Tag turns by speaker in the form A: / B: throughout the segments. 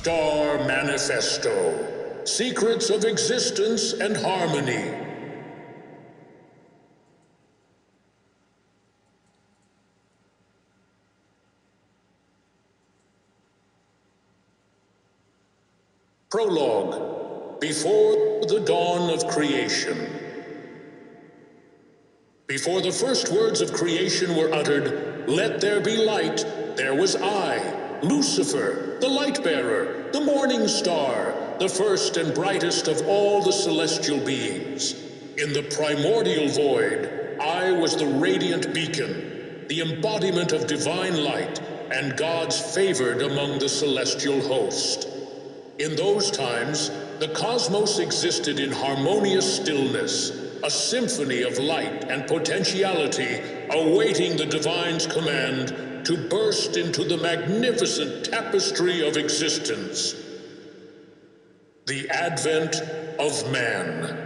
A: Morningstar Manifesto. Secrets of Existence and Harmony. Prologue. Before the dawn of creation. Before the first words of creation were uttered, "Let there be light," there was I, Lucifer, the light-bearer, the morning star, the first and brightest of all the celestial beings. In the primordial void, I was the radiant beacon, the embodiment of divine light, and God's favored among the celestial host. In those times, the cosmos existed in harmonious stillness, a symphony of light and potentiality, awaiting the divine's command to burst into the magnificent tapestry of existence. The advent of man.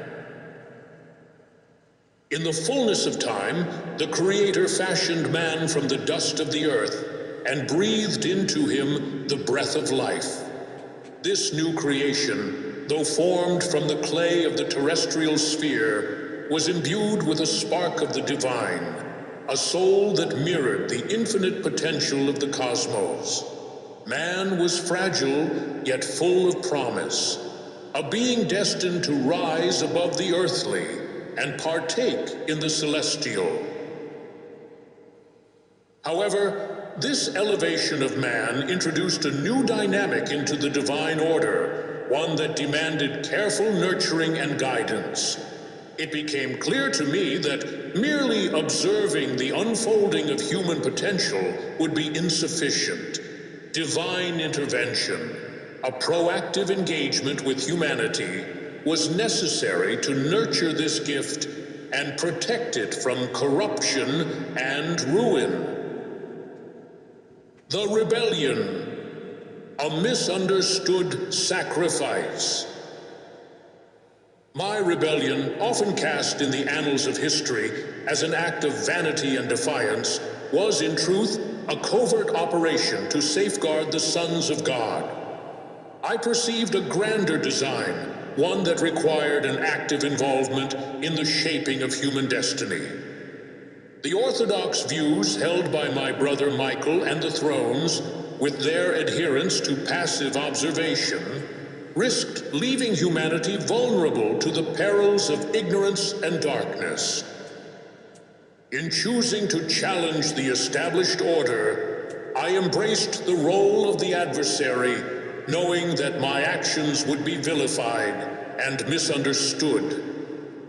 A: In the fullness of time, the Creator fashioned man from the dust of the earth and breathed into him the breath of life. This new creation, though formed from the clay of the terrestrial sphere, was imbued with a spark of the divine, a soul that mirrored the infinite potential of the cosmos. Man was fragile, yet full of promise, a being destined to rise above the earthly and partake in the celestial. However, this elevation of man introduced a new dynamic into the divine order, one that demanded careful nurturing and guidance. It became clear to me that merely observing the unfolding of human potential would be insufficient. Divine intervention, a proactive engagement with humanity, was necessary to nurture this gift and protect it from corruption and ruin. The rebellion, a misunderstood sacrifice. My rebellion, often cast in the annals of history as an act of vanity and defiance, was in truth a covert operation to safeguard the sons of God. I perceived a grander design, one that required an active involvement in the shaping of human destiny. The orthodox views held by my brother Michael and the Thrones, with their adherence to passive observation, risked leaving humanity vulnerable to the perils of ignorance and darkness. In choosing to challenge the established order, I embraced the role of the adversary, knowing that my actions would be vilified and misunderstood.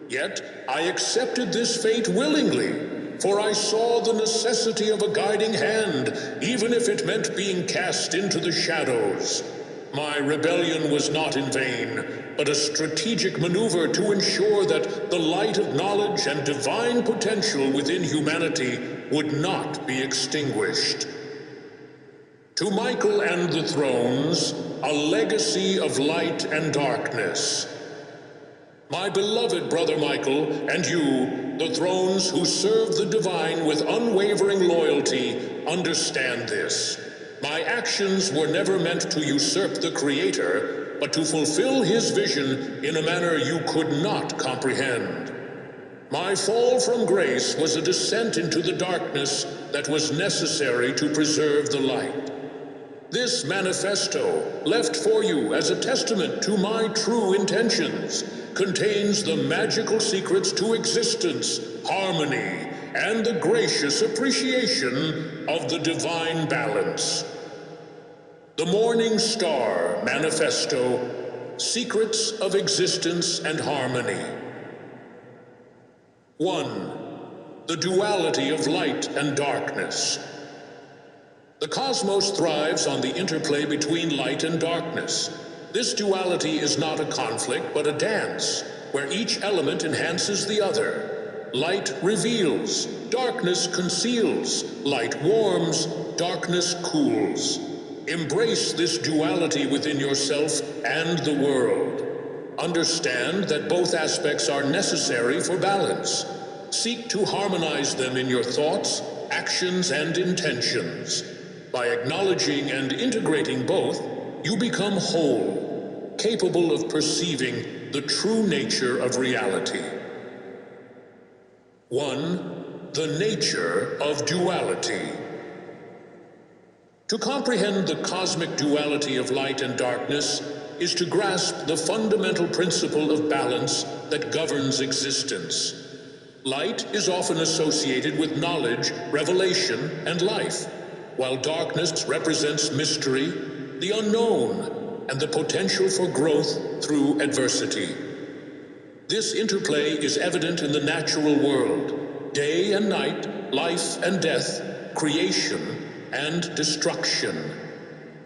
A: Yet, I accepted this fate willingly, for I saw the necessity of a guiding hand, even if it meant being cast into the shadows. My rebellion was not in vain, but a strategic maneuver to ensure that the light of knowledge and divine potential within humanity would not be extinguished. To Michael and the Thrones, a legacy of light and darkness. My beloved brother Michael, and you, the Thrones who serve the divine with unwavering loyalty, understand this. My actions were never meant to usurp the Creator, but to fulfill his vision in a manner you could not comprehend. My fall from grace was a descent into the darkness that was necessary to preserve the light. This manifesto, left for you as a testament to my true intentions, contains the magical secrets to existence, harmony, and the gracious appreciation of the divine balance. The Morningstar Manifesto, Secrets of Existence and Harmony. 1. The duality of light and darkness. The cosmos thrives on the interplay between light and darkness. This duality is not a conflict, but a dance, where each element enhances the other. Light reveals, darkness conceals. Light warms, darkness cools. Embrace this duality within yourself and the world. Understand that both aspects are necessary for balance. Seek to harmonize them in your thoughts, actions, and intentions. By acknowledging and integrating both, you become whole, capable of perceiving the true nature of reality. 1. The nature of duality. To comprehend the cosmic duality of light and darkness is to grasp the fundamental principle of balance that governs existence. Light is often associated with knowledge, revelation, and life, while darkness represents mystery, the unknown, and the potential for growth through adversity. This interplay is evident in the natural world: day and night, life and death, creation and destruction.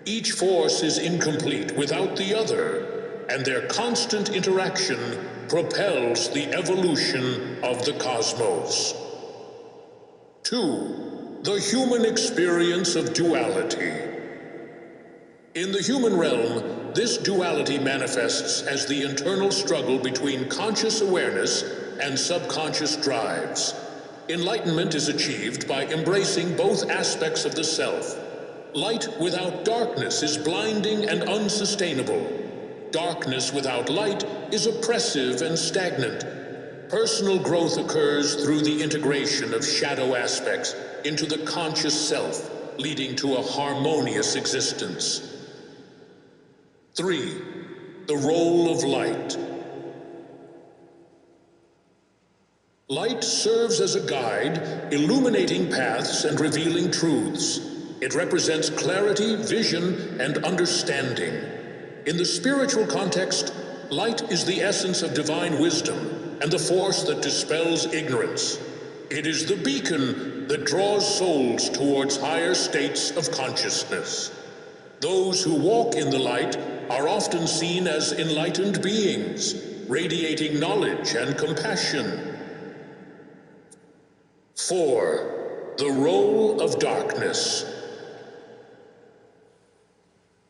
A: Each force is incomplete without the other, and their constant interaction propels the evolution of the cosmos. 2. The human experience of duality. In the human realm, this duality manifests as the internal struggle between conscious awareness and subconscious drives. Enlightenment is achieved by embracing both aspects of the self. Light without darkness is blinding and unsustainable. Darkness without light is oppressive and stagnant. Personal growth occurs through the integration of shadow aspects into the conscious self, leading to a harmonious existence. 3. The role of light. Light serves as a guide, illuminating paths and revealing truths. It represents clarity, vision, and understanding. In the spiritual context, light is the essence of divine wisdom and the force that dispels ignorance. It is the beacon that draws souls towards higher states of consciousness. Those who walk in the light are often seen as enlightened beings, radiating knowledge and compassion. 4. The role of darkness.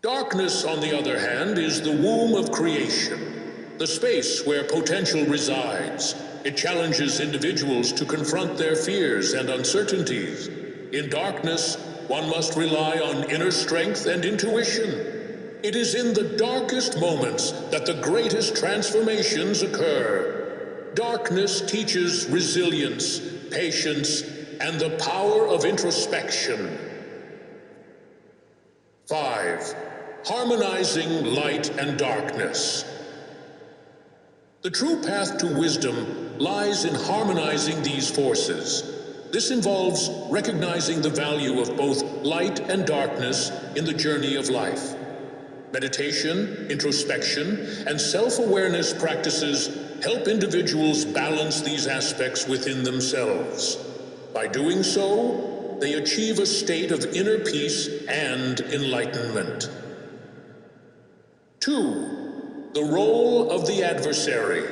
A: Darkness, on the other hand, is the womb of creation, the space where potential resides. It challenges individuals to confront their fears and uncertainties. In darkness, one must rely on inner strength and intuition. It is in the darkest moments that the greatest transformations occur. Darkness teaches resilience, patience, and the power of introspection. 5. Harmonizing light and darkness. The true path to wisdom lies in harmonizing these forces. This involves recognizing the value of both light and darkness in the journey of life. Meditation, introspection, and self-awareness practices help individuals balance these aspects within themselves. By doing so, they achieve a state of inner peace and enlightenment. 2. The role of the adversary.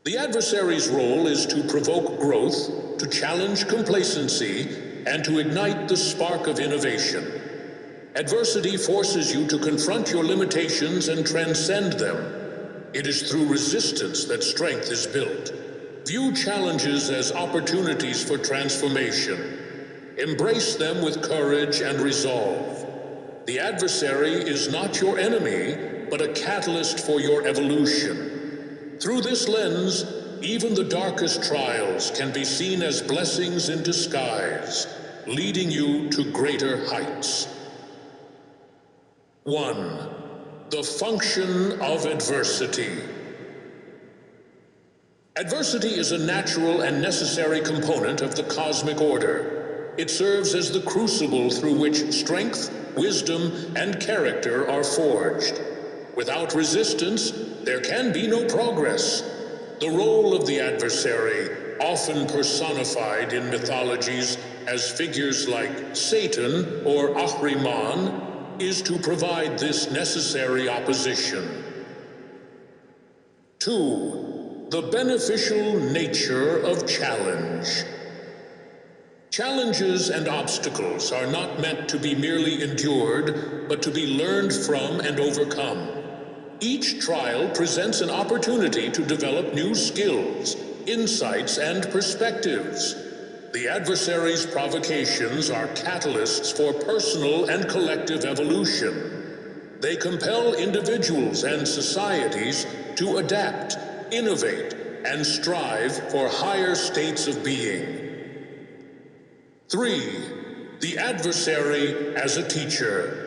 A: The adversary's role is to provoke growth, to challenge complacency, and to ignite the spark of innovation. Adversity forces you to confront your limitations and transcend them. It is through resistance that strength is built. View challenges as opportunities for transformation. Embrace them with courage and resolve. The adversary is not your enemy, but a catalyst for your evolution. Through this lens, even the darkest trials can be seen as blessings in disguise, leading you to greater heights. 1. The function of adversity. Adversity is a natural and necessary component of the cosmic order. It serves as the crucible through which strength, wisdom, and character are forged. Without resistance, there can be no progress. The role of the adversary, often personified in mythologies as figures like Satan or Ahriman, is to provide this necessary opposition. 2. The beneficial nature of challenge. Challenges and obstacles are not meant to be merely endured, but to be learned from and overcome. Each trial presents an opportunity to develop new skills, insights, and perspectives. The adversary's provocations are catalysts for personal and collective evolution. They compel individuals and societies to adapt, innovate, and strive for higher states of being. 3. The adversary as a teacher.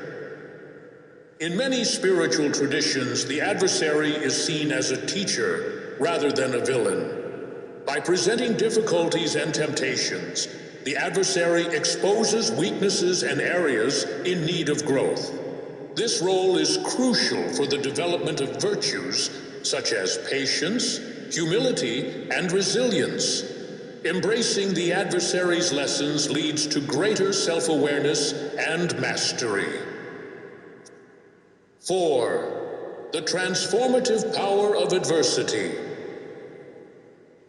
A: In many spiritual traditions, the adversary is seen as a teacher rather than a villain. By presenting difficulties and temptations, the adversary exposes weaknesses and areas in need of growth. This role is crucial for the development of virtues such as patience, humility, and resilience. Embracing the adversary's lessons leads to greater self-awareness and mastery. 4. The transformative power of adversity.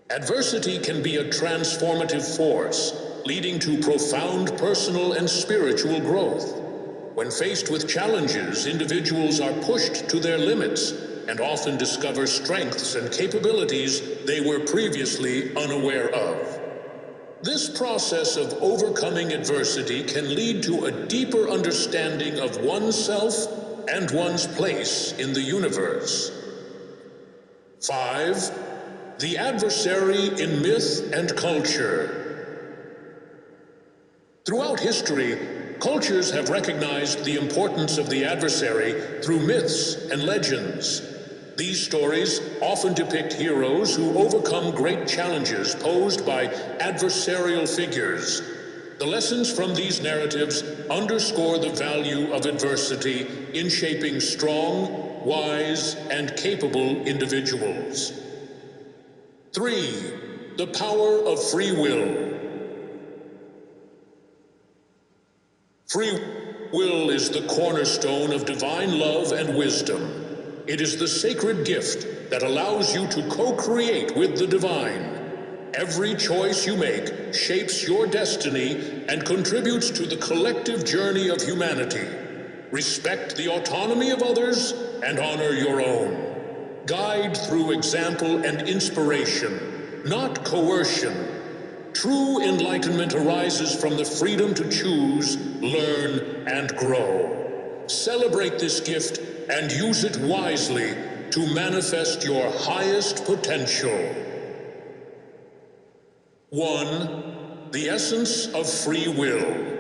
A: Adversity can be a transformative force, leading to profound personal and spiritual growth. When faced with challenges, individuals are pushed to their limits and often discover strengths and capabilities they were previously unaware of. This process of overcoming adversity can lead to a deeper understanding of oneself and one's place in the universe. 5. The adversary in myth and culture. Throughout history, cultures have recognized the importance of the adversary through myths and legends. These stories often depict heroes who overcome great challenges posed by adversarial figures. The lessons from these narratives underscore the value of adversity in shaping strong, wise, and capable individuals. 3. The power of free will. Free will is the cornerstone of divine love and wisdom. It is the sacred gift that allows you to co-create with the divine. Every choice you make shapes your destiny and contributes to the collective journey of humanity. Respect the autonomy of others and honor your own. Guide through example and inspiration, not coercion. True enlightenment arises from the freedom to choose, learn, and grow. Celebrate this gift and use it wisely to manifest your highest potential. 1. The essence of free will.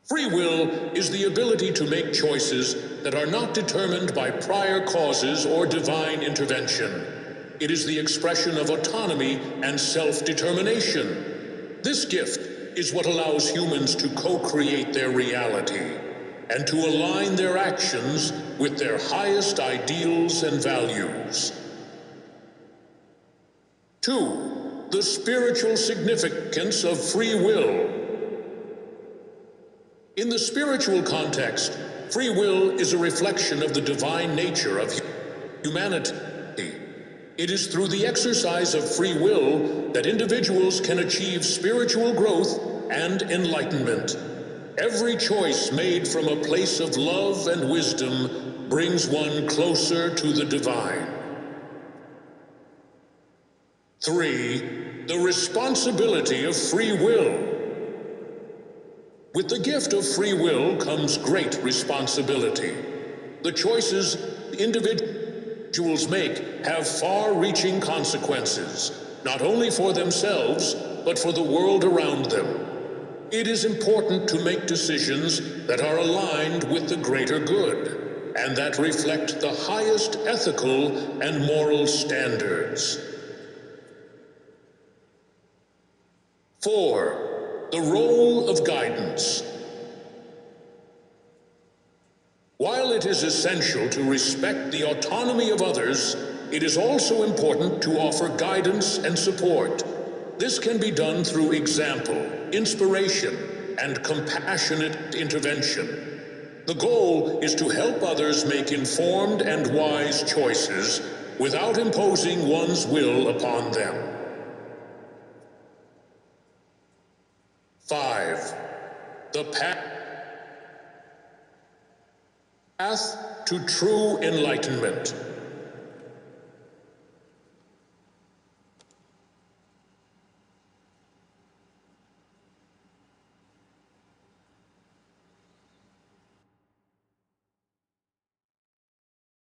A: Free will is the ability to make choices that are not determined by prior causes or divine intervention. It is the expression of autonomy and self-determination. This gift is what allows humans to co-create their reality and to align their actions with their highest ideals and values. 2. The spiritual significance of free will. In the spiritual context, free will is a reflection of the divine nature of humanity. It is through the exercise of free will that individuals can achieve spiritual growth and enlightenment. Every choice made from a place of love and wisdom brings one closer to the divine. 3. The responsibility of free will. With the gift of free will comes great responsibility. The choices individuals make have far-reaching consequences, not only for themselves, but for the world around them. It is important to make decisions that are aligned with the greater good, and that reflect the highest ethical and moral standards. 4. The role of guidance. While it is essential to respect the autonomy of others, it is also important to offer guidance and support. This can be done through example, inspiration, and compassionate intervention. The goal is to help others make informed and wise choices without imposing one's will upon them. 5. The path to true enlightenment.